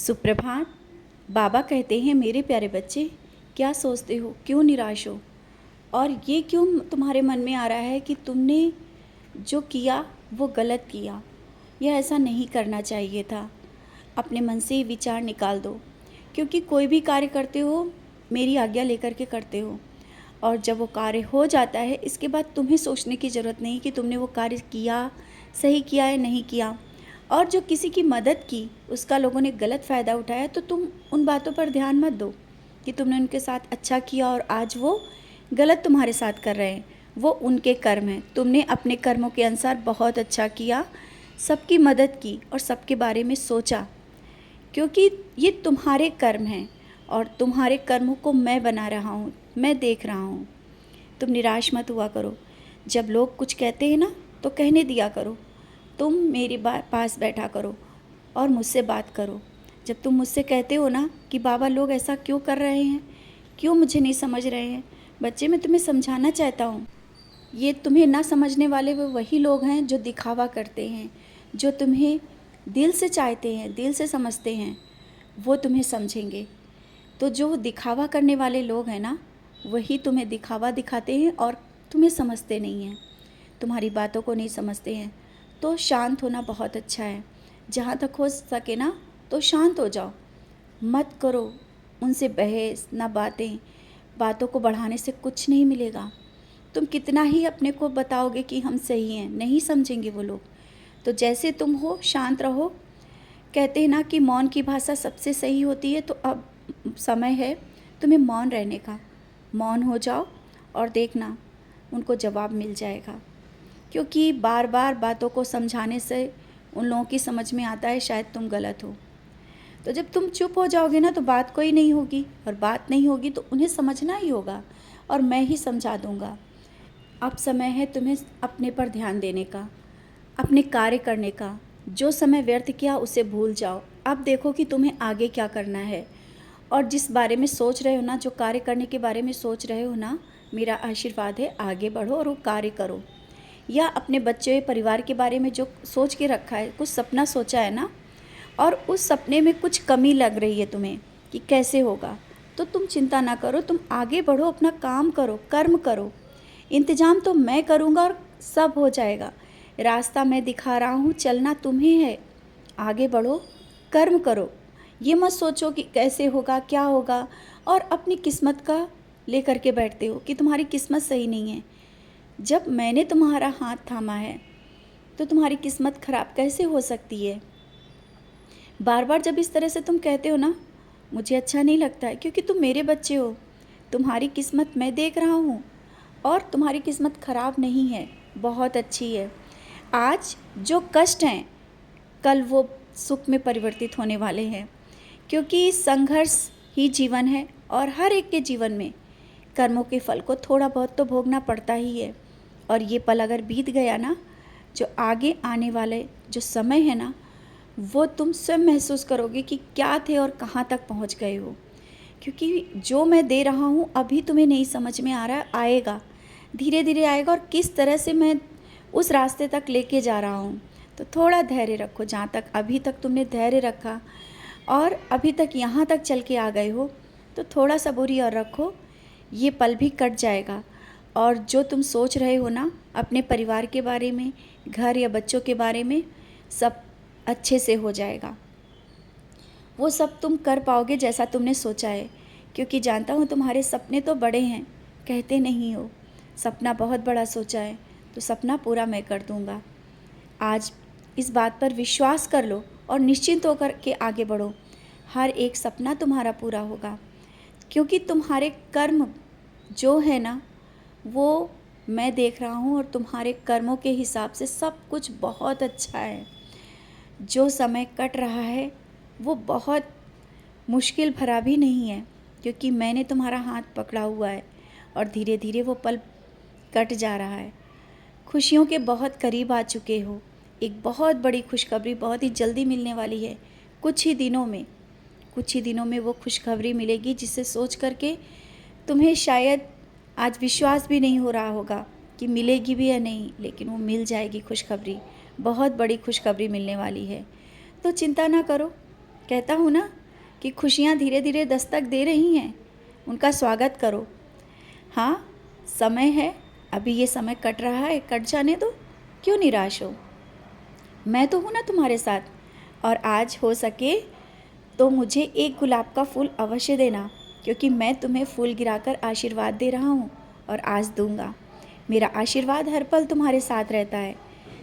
सुप्रभात। बाबा कहते हैं, मेरे प्यारे बच्चे, क्या सोचते हो, क्यों निराश हो, और ये क्यों तुम्हारे मन में आ रहा है कि तुमने जो किया वो गलत किया, यह ऐसा नहीं करना चाहिए था। अपने मन से ये विचार निकाल दो, क्योंकि कोई भी कार्य करते हो मेरी आज्ञा लेकर के करते हो, और जब वो कार्य हो जाता है इसके बाद तुम्हें सोचने की ज़रूरत नहीं कि तुमने वो कार्य किया, सही किया या नहीं किया। और जो किसी की मदद की उसका लोगों ने गलत फ़ायदा उठाया तो तुम उन बातों पर ध्यान मत दो कि तुमने उनके साथ अच्छा किया और आज वो गलत तुम्हारे साथ कर रहे हैं। वो उनके कर्म हैं, तुमने अपने कर्मों के अनुसार बहुत अच्छा किया, सबकी मदद की और सबके बारे में सोचा, क्योंकि ये तुम्हारे कर्म हैं और तुम्हारे कर्मों को मैं बना रहा हूँ, मैं देख रहा हूँ। तुम निराश मत हुआ करो। जब लोग कुछ कहते हैं ना तो कहने दिया करो। तुम मेरे पास बैठा करो और मुझसे बात करो। जब तुम मुझसे कहते हो ना कि बाबा लोग ऐसा क्यों कर रहे हैं, क्यों मुझे नहीं समझ रहे हैं, बच्चे मैं तुम्हें समझाना चाहता हूँ। ये तुम्हें ना समझने वाले वो वही लोग हैं जो दिखावा करते हैं, जो तुम्हें दिल से चाहते हैं, दिल से समझते हैं, वो तुम्हें समझेंगे। तो जो दिखावा करने वाले लोग हैं ना, वही तुम्हें दिखावा दिखाते हैं और तुम्हें समझते नहीं हैं, तुम्हारी बातों को नहीं समझते हैं। तो शांत होना बहुत अच्छा है। जहाँ तक हो सके ना तो शांत हो जाओ, मत करो उनसे बहस ना बातों को बढ़ाने से कुछ नहीं मिलेगा। तुम कितना ही अपने को बताओगे कि हम सही हैं, नहीं समझेंगे वो लोग। तो जैसे तुम हो शांत रहो। कहते हैं ना कि मौन की भाषा सबसे सही होती है, तो अब समय है तुम्हें मौन रहने का। मौन हो जाओ और देखना उनको जवाब मिल जाएगा, क्योंकि बार बार बातों को समझाने से उन लोगों की समझ में आता है शायद तुम गलत हो। तो जब तुम चुप हो जाओगे ना तो बात कोई नहीं होगी, और बात नहीं होगी तो उन्हें समझना ही होगा और मैं ही समझा दूँगा। अब समय है तुम्हें अपने पर ध्यान देने का, अपने कार्य करने का। जो समय व्यर्थ किया उसे भूल जाओ। अब देखो कि तुम्हें आगे क्या करना है, और जिस बारे में सोच रहे हो ना, जो कार्य करने के बारे में सोच रहे हो ना, मेरा आशीर्वाद है आगे बढ़ो और वो कार्य करो। या अपने बच्चे परिवार के बारे में जो सोच के रखा है, कुछ सपना सोचा है ना, और उस सपने में कुछ कमी लग रही है तुम्हें कि कैसे होगा, तो तुम चिंता ना करो, तुम आगे बढ़ो, अपना काम करो, कर्म करो। इंतज़ाम तो मैं करूँगा और सब हो जाएगा। रास्ता मैं दिखा रहा हूँ, चलना तुम्हें है। आगे बढ़ो, कर्म करो। ये मत सोचो कि कैसे होगा, क्या होगा, और अपनी किस्मत का लेकर के बैठते हो कि तुम्हारी किस्मत सही नहीं है। जब मैंने तुम्हारा हाथ थामा है तो तुम्हारी किस्मत खराब कैसे हो सकती है। बार बार जब इस तरह से तुम कहते हो ना, मुझे अच्छा नहीं लगता है, क्योंकि तुम मेरे बच्चे हो। तुम्हारी किस्मत मैं देख रहा हूँ और तुम्हारी किस्मत खराब नहीं है, बहुत अच्छी है। आज जो कष्ट हैं कल वो सुख में परिवर्तित होने वाले हैं, क्योंकि संघर्ष ही जीवन है और हर एक के जीवन में कर्मों के फल को थोड़ा बहुत तो भोगना पड़ता ही है। और ये पल अगर बीत गया ना, जो आगे आने वाले जो समय है ना, वो तुम स्वयं महसूस करोगे कि क्या थे और कहाँ तक पहुँच गए हो। क्योंकि जो मैं दे रहा हूँ अभी तुम्हें नहीं समझ में आ रहा है, आएगा, धीरे धीरे आएगा, और किस तरह से मैं उस रास्ते तक लेके जा रहा हूँ। तो थोड़ा धैर्य रखो। जहाँ तक अभी तक तुमने धैर्य रखा और अभी तक यहाँ तक चल के आ गए हो, तो थोड़ा सबूरी और रखो, ये पल भी कट जाएगा। और जो तुम सोच रहे हो ना अपने परिवार के बारे में, घर या बच्चों के बारे में, सब अच्छे से हो जाएगा। वो सब तुम कर पाओगे जैसा तुमने सोचा है, क्योंकि जानता हूँ तुम्हारे सपने तो बड़े हैं, कहते नहीं हो। सपना बहुत बड़ा सोचा है तो सपना पूरा मैं कर दूँगा। आज इस बात पर विश्वास कर लो और निश्चिंत होकर के आगे बढ़ो। हर एक सपना तुम्हारा पूरा होगा, क्योंकि तुम्हारे कर्म जो है ना, वो मैं देख रहा हूँ, और तुम्हारे कर्मों के हिसाब से सब कुछ बहुत अच्छा है। जो समय कट रहा है वो बहुत मुश्किल भरा भी नहीं है, क्योंकि मैंने तुम्हारा हाथ पकड़ा हुआ है और धीरे धीरे वो पल कट जा रहा है। खुशियों के बहुत करीब आ चुके हो। एक बहुत बड़ी खुशखबरी बहुत ही जल्दी मिलने वाली है। कुछ ही दिनों में वो खुशखबरी मिलेगी, जिसे सोच करके तुम्हें शायद आज विश्वास भी नहीं हो रहा होगा कि मिलेगी भी या नहीं, लेकिन वो मिल जाएगी खुशखबरी। बहुत बड़ी खुशखबरी मिलने वाली है। तो चिंता ना करो, कहता हूँ ना कि खुशियाँ धीरे धीरे दस्तक दे रही हैं, उनका स्वागत करो। हाँ, समय है, अभी ये समय कट रहा है, कट जाने दो, क्यों निराश हो। मैं तो हूँ ना तुम्हारे साथ, और आज हो सके तो मुझे एक गुलाब का फूल अवश्य देना, क्योंकि मैं तुम्हें फूल गिराकर आशीर्वाद दे रहा हूँ और आज दूंगा। मेरा आशीर्वाद हर पल तुम्हारे साथ रहता है।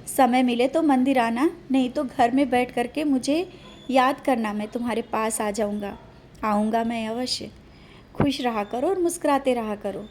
समय मिले तो मंदिर आना, नहीं तो घर में बैठ करके मुझे याद करना, मैं तुम्हारे पास आ जाऊँगा, आऊँगा मैं अवश्य। खुश रहा करो और मुस्कुराते रहा करो।